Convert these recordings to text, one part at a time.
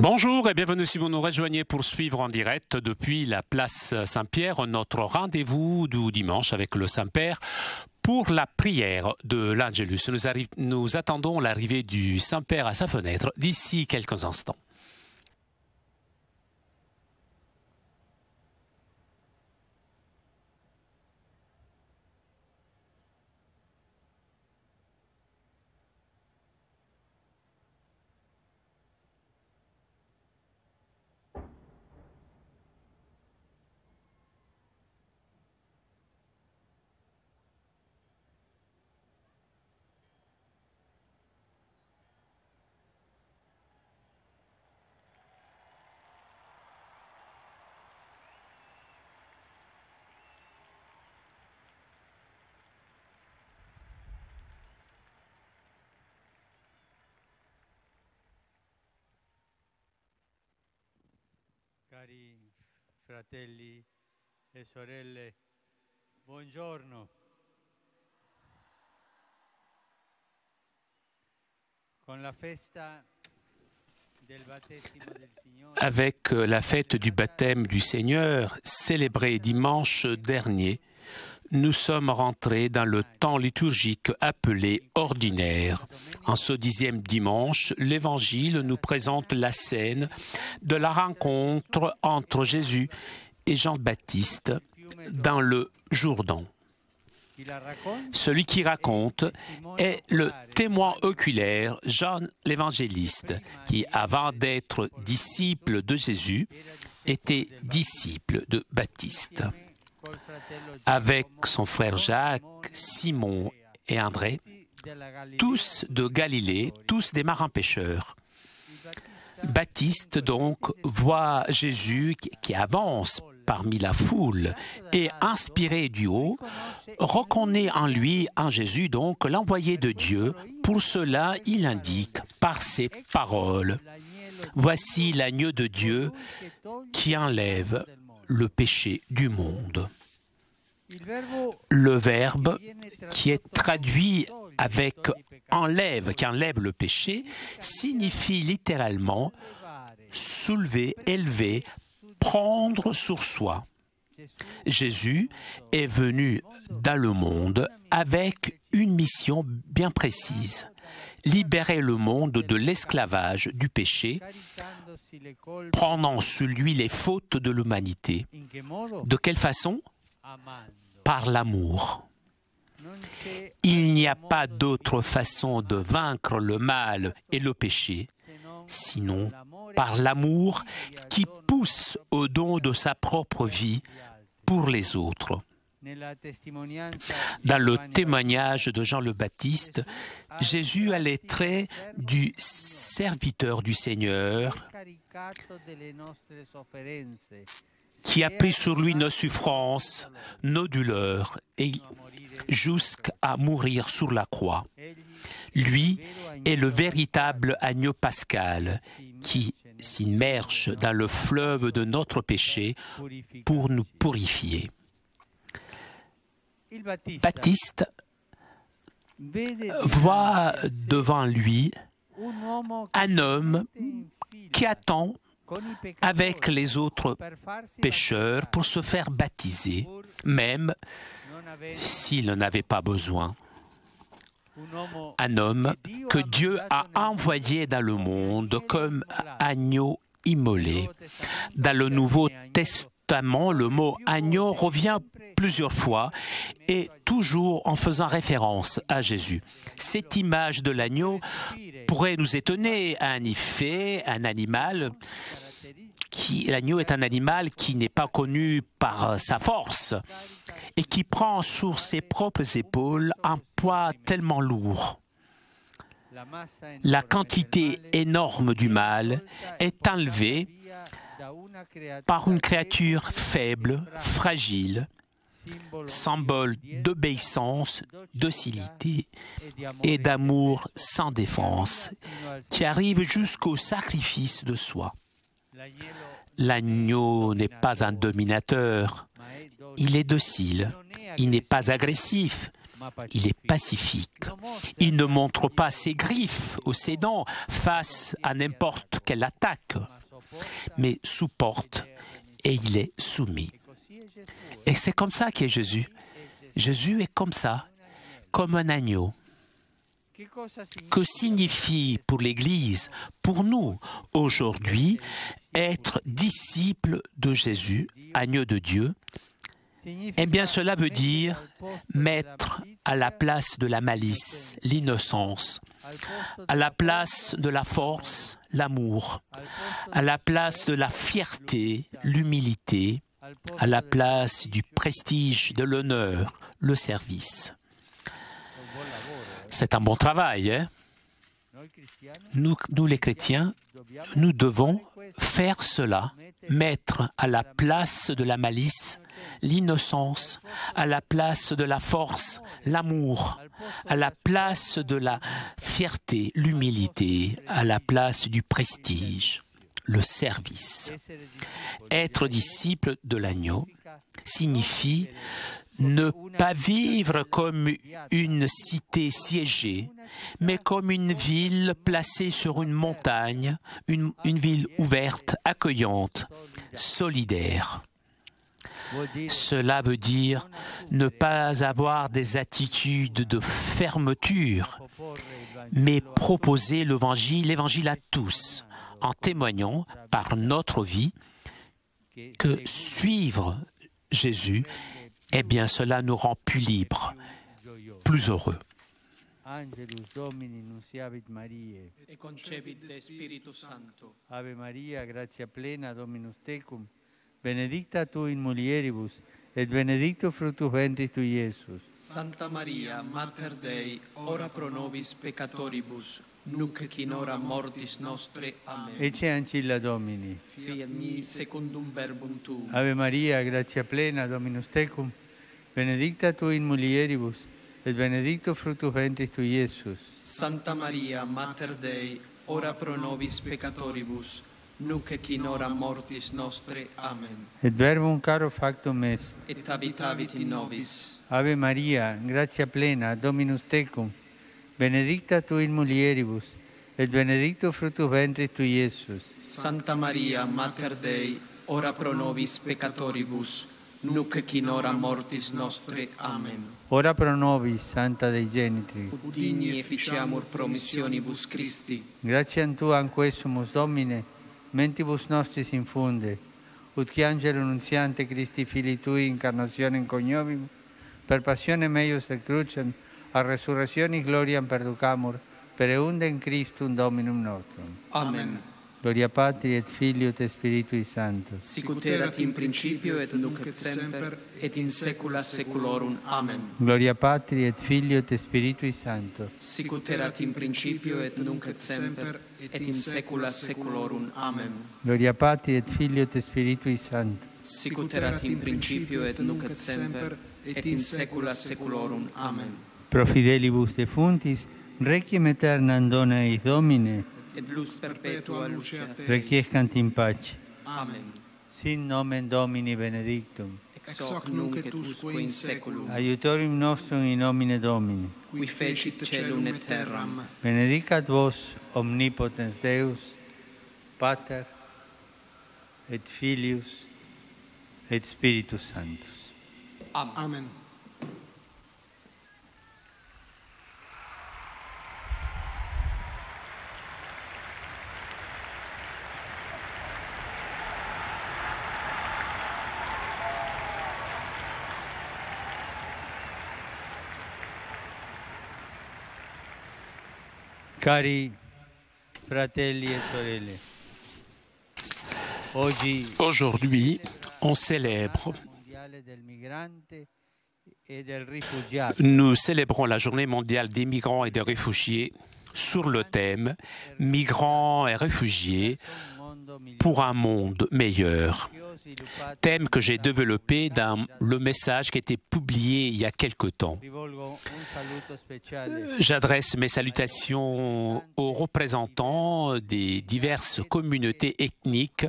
Bonjour et bienvenue si vous nous rejoignez pour suivre en direct depuis la place Saint-Pierre notre rendez-vous du dimanche avec le Saint-Père pour la prière de l'Angelus. Nous attendons l'arrivée du Saint-Père à sa fenêtre d'ici quelques instants. Cari fratelli e sorelle, buongiorno. Con la festa del battesimo del Signore, Avec la fête du baptême du Seigneur, célébrée dimanche dernier, nous sommes rentrés dans le temps liturgique appelé ordinaire. En ce 10e dimanche, l'Évangile nous présente la scène de la rencontre entre Jésus et Jean-Baptiste dans le Jourdain. Celui qui raconte est le témoin oculaire Jean l'Évangéliste, qui, avant d'être disciple de Jésus, était disciple de Baptiste. Avec son frère Jacques, Simon et André, tous de Galilée, tous des marins pêcheurs. Baptiste donc voit Jésus qui avance parmi la foule et, inspiré du haut, reconnaît en lui, en Jésus donc, l'envoyé de Dieu. Pour cela, il indique par ses paroles: « Voici l'agneau de Dieu qui enlève le péché du monde. » Le verbe qui est traduit avec enlève, qui enlève le péché, signifie littéralement soulever, élever, prendre sur soi. Jésus est venu dans le monde avec une mission bien précise: libérer le monde de l'esclavage du péché, prenant sur lui les fautes de l'humanité. De quelle façon? Par l'amour. Il n'y a pas d'autre façon de vaincre le mal et le péché, sinon par l'amour qui pousse au don de sa propre vie pour les autres. Dans le témoignage de Jean le Baptiste, Jésus a les traits du serviteur du Seigneur qui a pris sur lui nos souffrances, nos douleurs, et jusqu'à mourir sur la croix. Lui est le véritable agneau pascal qui s'immerge dans le fleuve de notre péché pour nous purifier. Baptiste voit devant lui un homme qui attend avec les autres pécheurs pour se faire baptiser, même s'il n'en avait pas besoin. Un homme que Dieu a envoyé dans le monde comme agneau immolé. Dans le Nouveau Testament, le mot agneau revient plusieurs fois et toujours en faisant référence à Jésus. Cette image de l'agneau pourrait nous étonner. En effet, l'agneau est un animal qui n'est pas connu par sa force et qui prend sur ses propres épaules un poids tellement lourd. La quantité énorme du mal est enlevée par une créature faible, fragile, symbole d'obéissance, docilité et d'amour sans défense, qui arrive jusqu'au sacrifice de soi. L'agneau n'est pas un dominateur, il est docile, il n'est pas agressif, Il est pacifique. Il ne montre pas ses griffes ou ses dents face à n'importe quelle attaque, mais supporte et il est soumis. Et c'est comme ça qu'est Jésus. Jésus est comme ça, comme un agneau. Que signifie pour l'Église, pour nous, aujourd'hui, être disciple de Jésus, agneau de Dieu? Eh bien, cela veut dire mettre à la place de la malice, l'innocence, à la place de la force, l'amour, à la place de la fierté, l'humilité, à la place du prestige, de l'honneur, le service. C'est un bon travail, hein? Nous, les chrétiens, nous devons faire cela, mettre à la place de la malice, l'innocence, à la place de la force, l'amour, à la place de la fierté, l'humilité, à la place du prestige, le service. Être disciple de l'agneau signifie ne pas vivre comme une cité siégée, mais comme une ville placée sur une montagne, une ville ouverte, accueillante, solidaire. Cela veut dire ne pas avoir des attitudes de fermeture, mais proposer l'évangile à tous, en témoignant par notre vie que suivre Jésus, eh bien cela nous rend plus libres, plus heureux. Angelus Domini nunciavit Mariae, et concepit de Spiritus Sancto. Ave Maria, gratia plena, Dominus tecum, benedicta tu in mulieribus, et benedictus fructus ventris tui, Iesus. Santa Maria, Mater Dei, ora pro nobis peccatoribus, nunc et in hora mortis nostre. Amen. Ecce ancilla Domini. Fiat mi secundum verbum tuum. Ave Maria, gratia plena, Dominus tecum, benedicta tu in mulieribus, et benedictus fructus ventris tui, Iesus. Santa Maria, Mater Dei, ora pro nobis peccatoribus, nunc et in hora mortis nostre. Amen. Et verbum caro factum est. Et habitavit in nobis. Ave Maria, gratia plena, Dominus tecum, benedicta tu in mulieribus, et benedictus fructus ventris tui, Iesus. Santa Maria, Mater Dei, ora pro nobis peccatoribus, nunc et in hora mortis nostre. Amen. Ora pro nobis, Santa Dei Genitri. Udini efficiamur promissionibus Christi. Gratiam Tuam quesumus, Domine, mentibus nostris infunde, ut qui angelo nuntiante Christi Filii Tui incarnationem coniovim, per passionem eius et crucem, a resurrectionis gloriam perducamur, per eundem Christum Dominum nostrum. Amen. Gloria Patri et Filio et Spiritui Sancto. Sic ut erat in principio et nunc et semper et in saecula saeculorum. Amen. Gloria Patri et Filio et Spiritui Sancto. Sic ut erat in principio et nunc et semper et in saecula saeculorum. Amen. Gloria Patri et Filio et Spiritui Sancto. Sic ut erat in principio et nunc et semper et in saecula saeculorum. Amen. Pro fidelibus defuntis, requiem aeternam dona eis Domine, Et lux perpetua luceat. requiescant in pace. Amen. Sin nomen Domini benedictum. Ex hoc nunc et usque in saeculum. Aiutorium nostrum in nomine Domini. Qui fecit caelum et terram. Benedicat vos omnipotens Deus, Pater et Filius et Spiritus Sanctus. Amen. Cari fratelli e sorelle, Aujourd'hui, on célèbre, nous célébrons la journée mondiale des migrants et des réfugiés sur le thème « Migrants et réfugiés pour un monde meilleur ». thème que j'ai développé dans le message qui a été publié il y a quelque temps. J'adresse mes salutations aux représentants des diverses communautés ethniques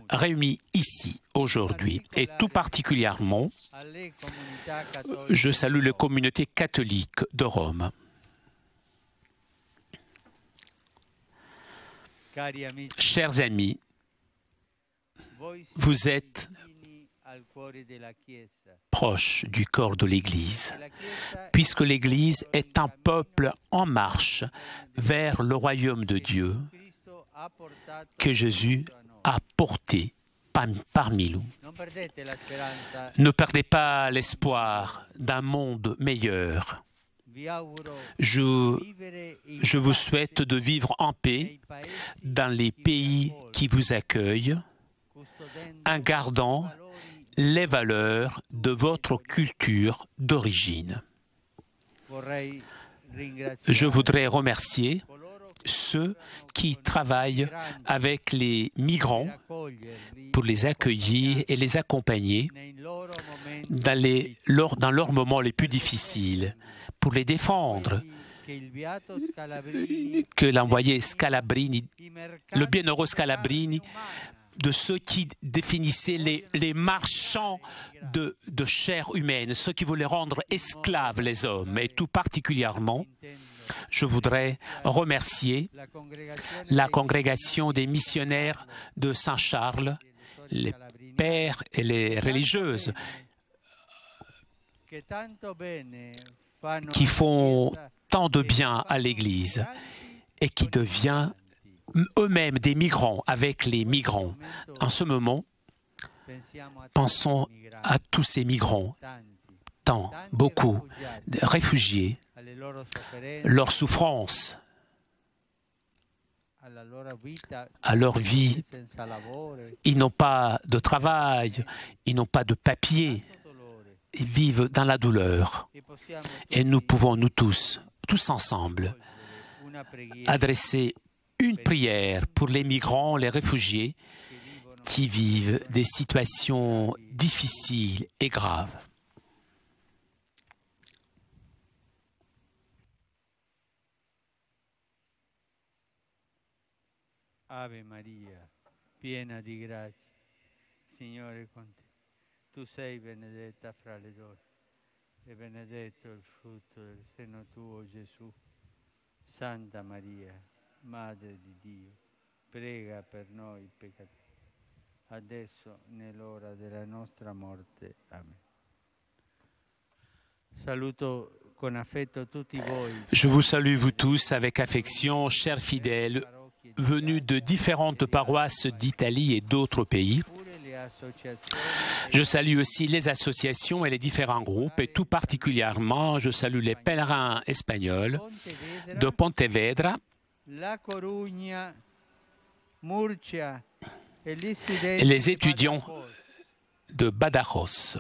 réunies ici aujourd'hui. Et tout particulièrement, je salue les communautés catholiques de Rome. Chers amis, vous êtes proches du corps de l'Église, puisque l'Église est un peuple en marche vers le royaume de Dieu que Jésus a porté parmi nous. Ne perdez pas l'espoir d'un monde meilleur. Je vous souhaite de vivre en paix dans les pays qui vous accueillent, en gardant les valeurs de votre culture d'origine. Je voudrais remercier ceux qui travaillent avec les migrants pour les accueillir et les accompagner dans leurs moments les plus difficiles, pour les défendre, que l'envoyé Scalabrini, le bienheureux Scalabrini, de ceux qui définissaient les marchands de chair humaine, ceux qui voulaient rendre esclaves les hommes. Et tout particulièrement, je voudrais remercier la congrégation des missionnaires de Saint-Charles, les pères et les religieuses, qui font tant de bien à l'Église et qui deviennent eux-mêmes des migrants avec les migrants. En ce moment, pensons à tous ces migrants, beaucoup de réfugiés, leur souffrance, à leur vie. Ils n'ont pas de travail, ils n'ont pas de papier, ils vivent dans la douleur. Et nous pouvons, nous tous ensemble, adresser une prière pour les migrants, les réfugiés qui vivent des situations difficiles et graves. Ave Maria, piena di grazia, Signore è con te. Tu sei benedetta fra le donne, e benedetto il frutto del seno tuo, Gesù. Santa Maria, Madre di Dio, prega per noi peccatori, adesso nell'ora della nostra morte. Amen. Saluto con affetto tutti voi. Je vous salue vous tous avec affection, chers fidèles, venus de différentes paroisses d'Italie et d'autres pays. Je salue aussi les associations et les différents groupes, et tout particulièrement, je salue les pèlerins espagnols de Pontevedra, et les étudiants de Badajoz.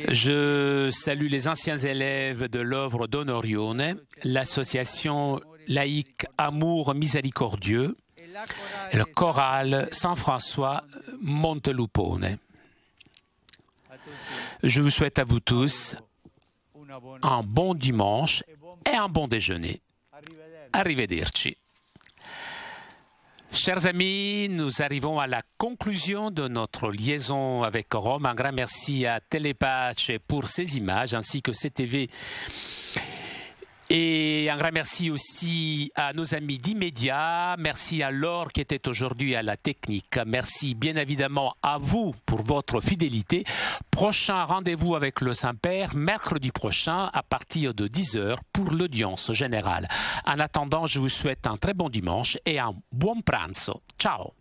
Je salue les anciens élèves de l'œuvre d'Onorione, l'association laïque Amour Miséricordieux, et le choral Saint-François Montelupone. Je vous souhaite à vous tous un bon dimanche et un bon déjeuner. Arrivederci. Chers amis, nous arrivons à la conclusion de notre liaison avec Rome. Un grand merci à Telepace pour ces images ainsi que CTV. Et un grand merci aussi à nos amis d'Immédiat. Merci à Laure qui était aujourd'hui à la technique. Merci bien évidemment à vous pour votre fidélité. Prochain rendez-vous avec le Saint-Père, mercredi prochain à partir de 10h pour l'audience générale. En attendant, je vous souhaite un très bon dimanche et un buon pranzo. Ciao!